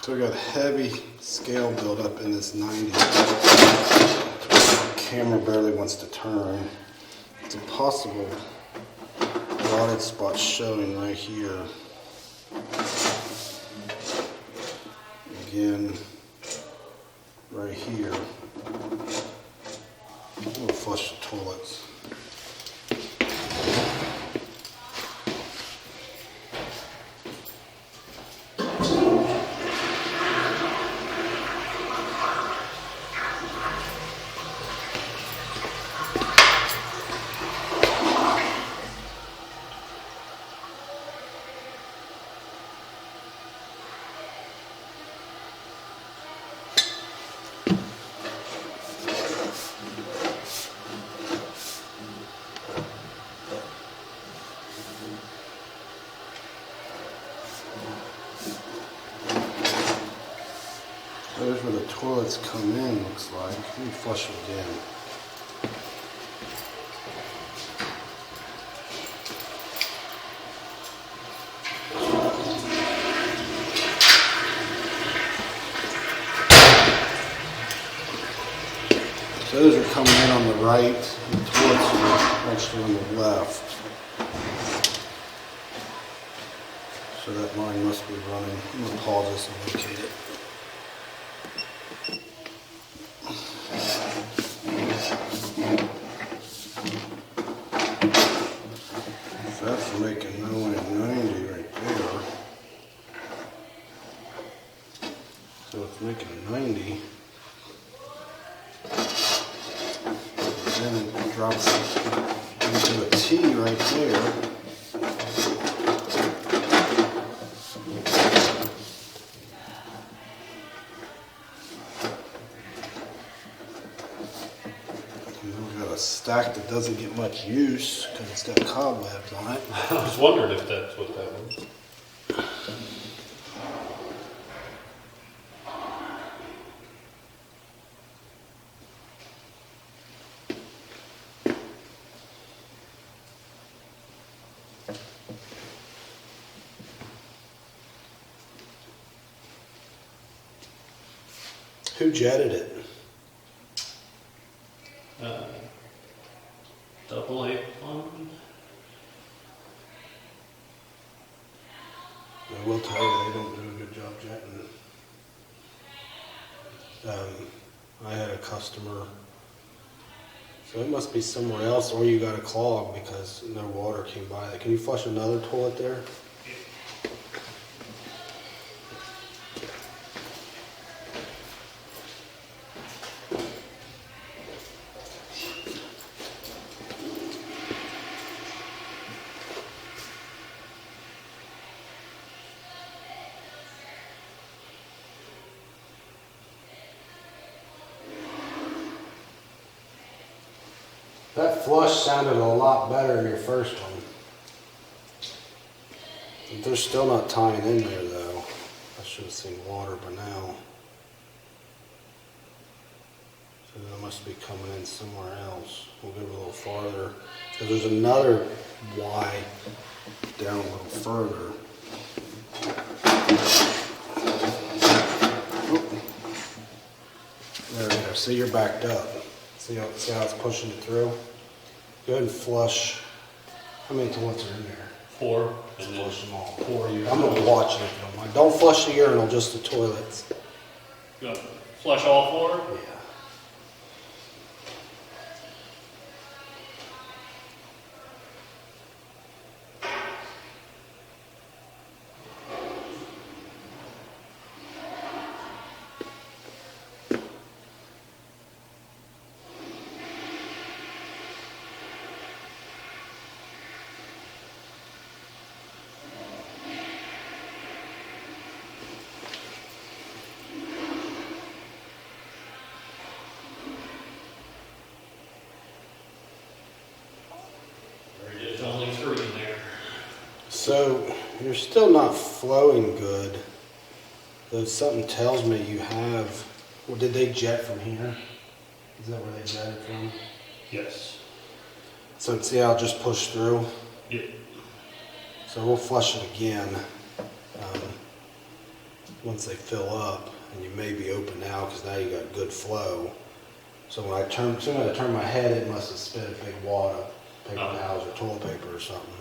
So we got heavy scale buildup in this 90. Camera barely wants to turn. It's a possible rotted spot showing right here. Again, right here. We'll flush the toilets. There's where the toilets come in, looks like. Let me flush them again. So those are coming in on the right, and the toilets are actually on the left. So that line must be running. I'm going to pause this and locate it. That's making no way 90 right there. So it's making a 90. And then it drops into a T right there. A stack that doesn't get much use because it's got cobwebs on it. I was wondering if that's what that was. Who jetted it? Double A fund. I will tell you, they don't do a good job jetting. I had a customer, so it must be somewhere else, or you got a clog because no water came by. Can you flush another toilet there? That flush sounded a lot better than your first one. They're still not tying in there though. I should have seen water by now. So that must be coming in somewhere else. We'll go a little farther. Because there's another Y down a little further. Oop. There we go. See, you're backed up. See how it's pushing it through? Go ahead and flush. How many toilets are in there? 4. Let's And flush them all. 4 urinals. I'm going to watch it if you don't mind. Don't flush the urinal, just the toilets. You want to flush all 4? Yeah. There's only 3 in there. So you're still not flowing good. Though something tells me you have. Well, did they jet from here? Is that where they jetted from? Yes. So see how I'll just push through? Yep. So we'll flush it again. once they fill up, and you may be open now because now you got good flow. So when I turn, as soon as I turn my head, it must have spit a big wad of paper towels or toilet paper or something.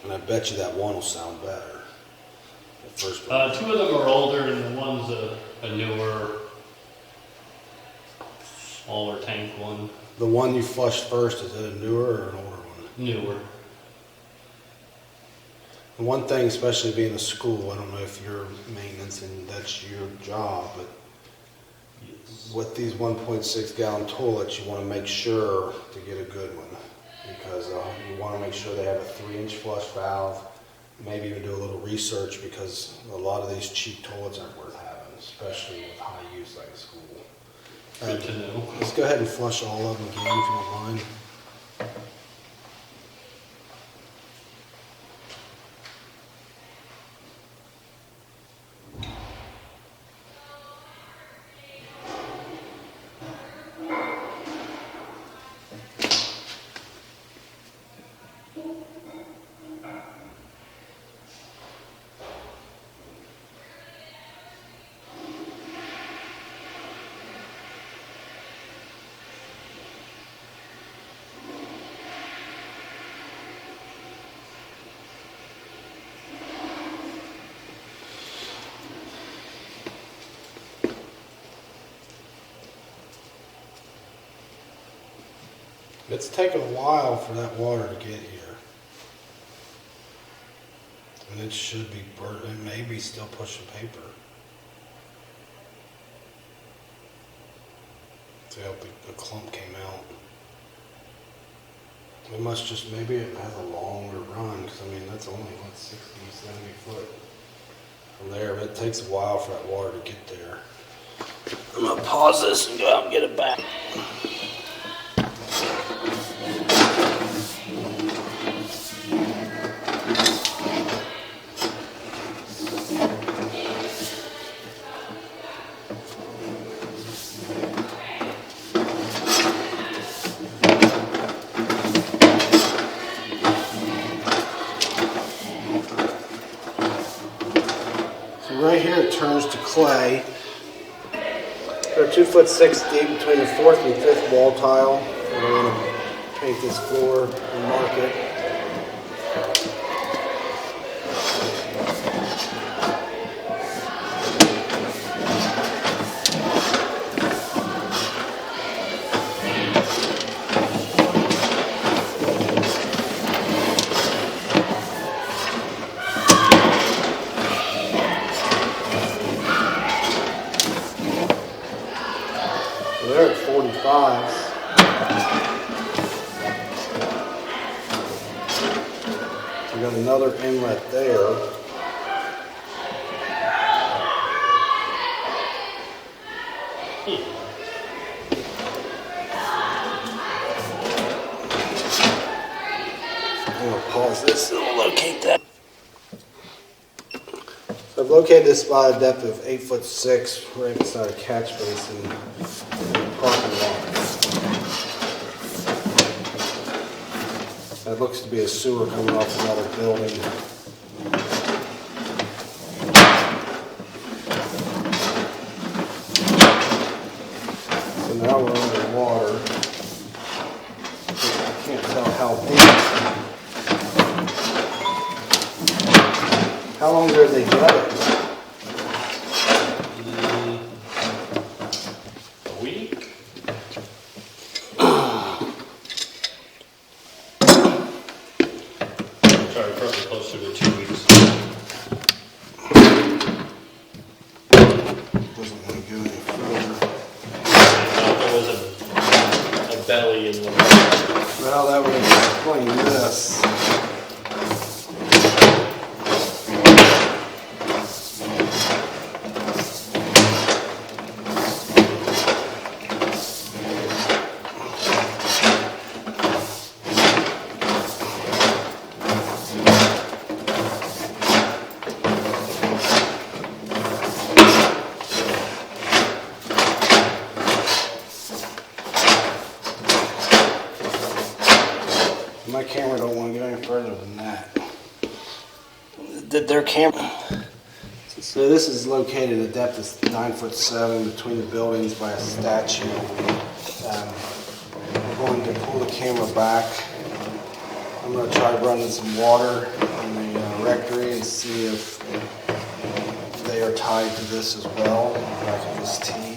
And I bet you that one will sound better. The first one. Two of them are older, and the one's a newer, smaller tank one. The one you flushed first, is it a newer or an older one? Newer. And one thing, especially being a school, I don't know if you're maintenance and that's your job, but with these 1.6 gallon toilets, you want to make sure to get a good one, because you want to make sure they have a 3-inch flush valve. Maybe even do a little research, because a lot of these cheap toilets aren't worth having, especially with high use like a school. Good to know. Let's go ahead and flush all of them again, if you don't mind. It's taken a while for that water to get here. And it should be burnt. It may be still pushing paper. See how the clump came out. It must just, maybe it has a longer run, because I mean that's only like 60, 70 foot from there, but it takes a while for that water to get there. I'm gonna pause this and go out and get it back. Right here it turns to clay. They're 2'6" deep between the 4th and 5th wall tile. And I want to paint this floor and mark it. They're at 45s. We got another inlet there. I'm gonna pause this and we'll locate that. So I've located this spot at a depth of 8'6", right beside a catch basin in the parking lot. That looks to be a sewer coming off another building. So now we're underwater. I can't tell how deep. How long ago did they get it? A week? Sorry, probably closer to 2 weeks. Doesn't want to go any further. There was a belly in the. Well, that would explain this. My camera don't want to go any further than that. their camera. So this is located at a depth of 9'7" between the buildings by a statue. We're going to pull the camera back. I'm going to try running some water in the rectory and see if they are tied to this as well, back at this T.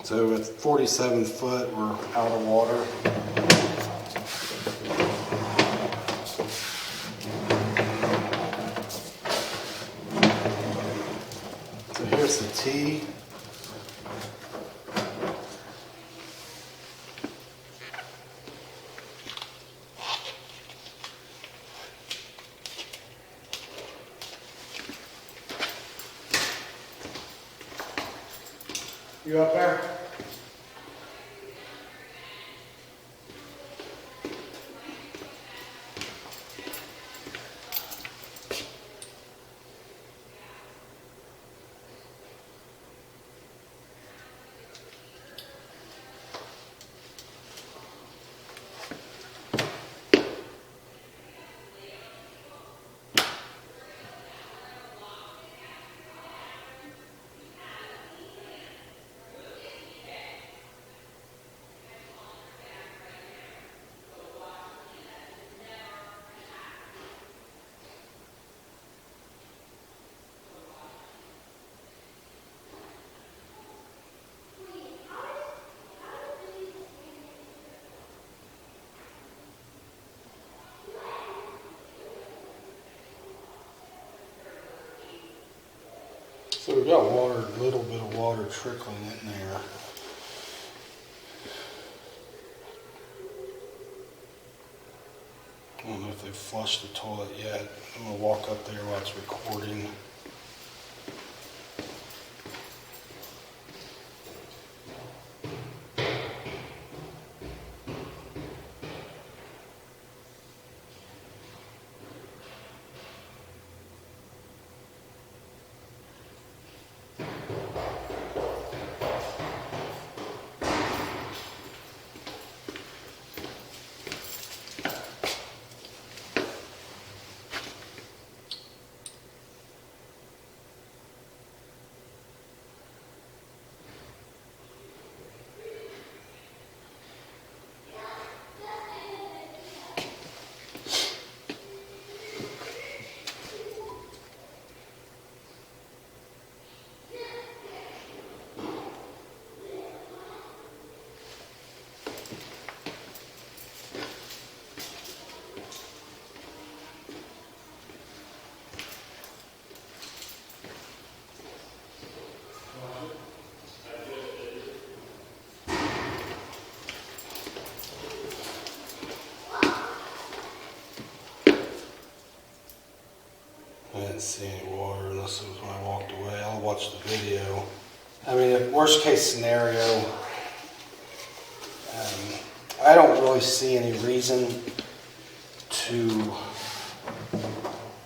So at 47 foot, we're out of water. So here's the T. You up there? So we've got water, a little bit of water trickling in there. I don't know if they've flushed the toilet yet. I'm going to walk up there while it's recording. I didn't see any water unless it was when I walked away. I'll watch the video. I mean, if worst case scenario, I don't really see any reason to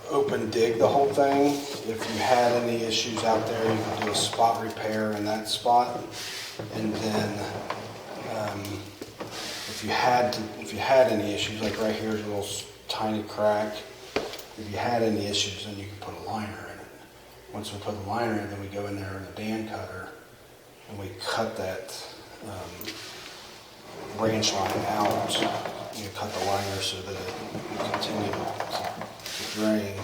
open dig the whole thing. If you had any issues out there, you could do a spot repair in that spot. And then if you had any issues, like right here's a little tiny crack. If you had any issues, then you can put a liner in it. Once we put the liner in, then we go in there with a Dan cutter and we cut that branch line out. You cut the liner so that it will continue to drain.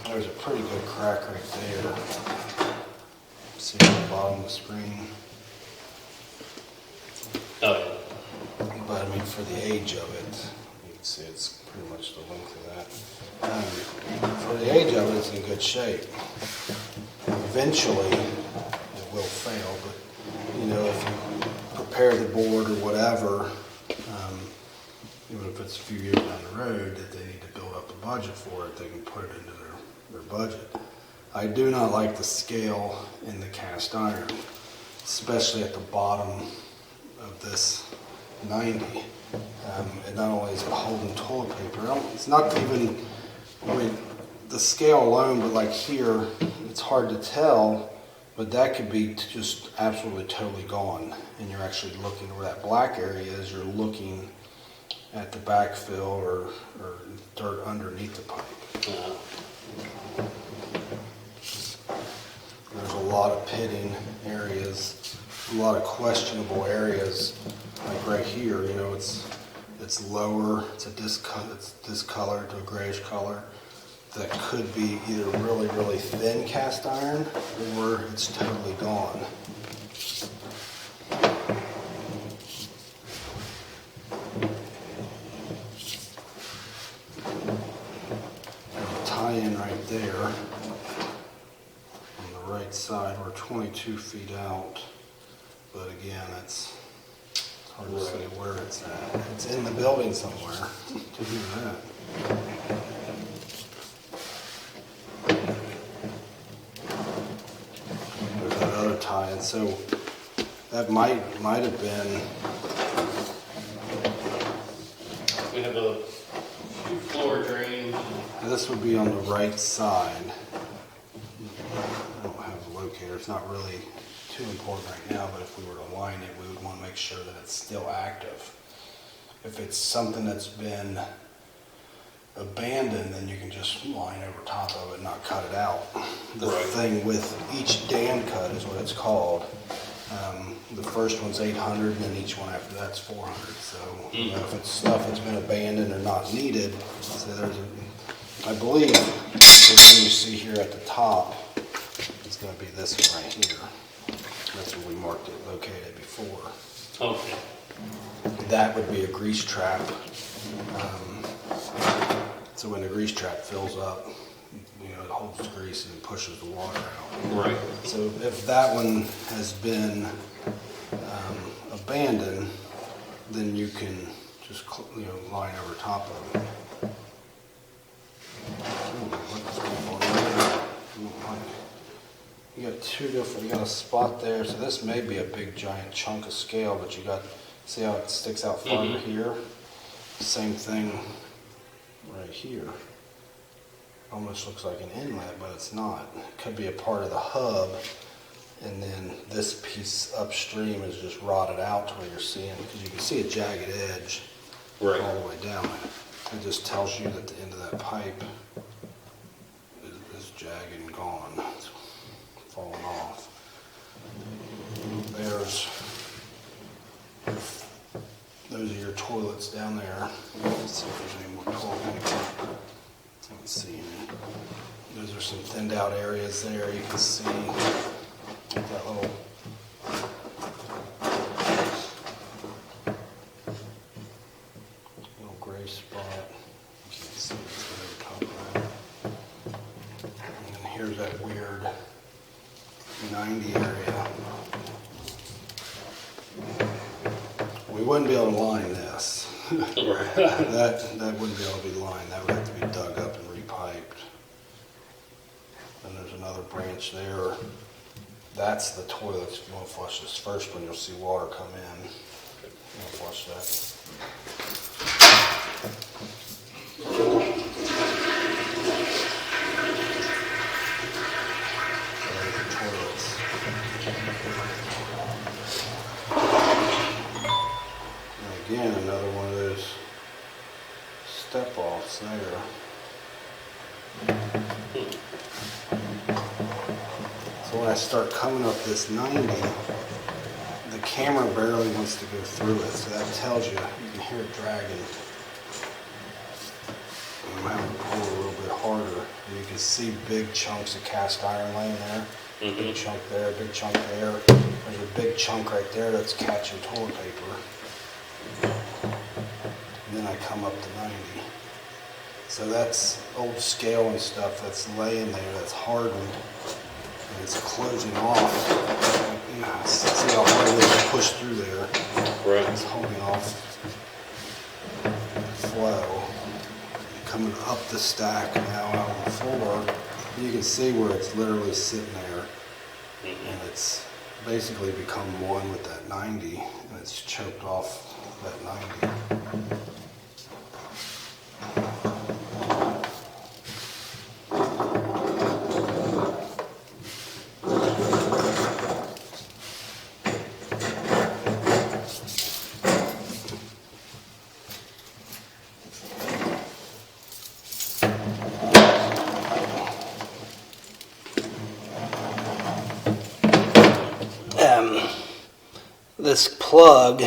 There's a pretty good crack right there. See at the bottom of the screen. Oh, yeah. But I mean, for the age of it, you can see it's pretty much the length of that. For the age of it, it's in good shape. Eventually, it will fail, but you know, if you prepare the board or whatever, even if it's a few years down the road, that they need to build up a budget for it, they can put it into their budget. I do not like the scale in the cast iron, especially at the bottom of this 90. And not only is it holding toilet paper, it's not even, I mean, the scale alone, but like here, it's hard to tell, but that could be just absolutely totally gone. And you're actually looking where that black area is, you're looking at the backfill or dirt underneath the pipe. There's a lot of pitting areas, a lot of questionable areas, like right here, you know, it's lower, it's discolored to a grayish color. That could be either really, really thin cast iron or it's totally gone. Tie-in right there on the right side. We're 22 feet out, but again, it's hard to say where it's at. It's in the building somewhere to do that. There's that other tie-in. So that might have been. We have a few floor drains. This would be on the right side. I don't have a locator. It's not really too important right now, but if we were to line it, we would want to make sure that it's still active. If it's something that's been abandoned, then you can just line over top of it and not cut it out. The thing with each dam cut is what it's called. The first one's 800, and then each one after that's 400. So you know, if it's stuff that's been abandoned or not needed, so I believe the one you see here at the top is going to be this one right here. That's where we marked it located before. Okay. That would be a grease trap. So when the grease trap fills up, you know, it holds the grease and pushes the water out. Right. So if that one has been abandoned, then you can just line over top of it. You got two different, you got a spot there, so this may be a big giant chunk of scale, but you got, see how it sticks out farther here? Same thing right here. Almost looks like an inlet, but it's not. It could be a part of the hub, and then this piece upstream is just rotted out to where you're seeing, because you can see a jagged edge all the way down. It just tells you that the end of that pipe is jagged and gone. It's falling off. Those are your toilets down there. Let's see if there's any more toilet paper. I don't see any. Those are some thinned out areas there. You can see that little gray spot. You can't see it, it's over top of that. And then here's that weird 90 area. We wouldn't be able to line this. that wouldn't be able to be lined. That would have to be dug up and repiped. And there's another branch there. That's the toilet. If you want to flush this first one, you'll see water come in. I'll flush that. There's the toilets. And again, another one of those step-offs there. So when I start coming up this 90, the camera barely wants to go through it, so that tells you can hear it dragging. And I'm having to pull a little bit harder. And you can see big chunks of cast iron laying there. Big chunk there, big chunk there. There's a big chunk right there that's catching toilet paper. And then I come up to 90. So that's old scale and stuff that's laying there, that's hardened, and it's closing off. You know, see how hard it is to push through there. Right. It's holding off. flow. Coming up the stack now out on the floor, you can see where it's literally sitting there, and it's basically become one with that 90, and it's choked off that 90. This plug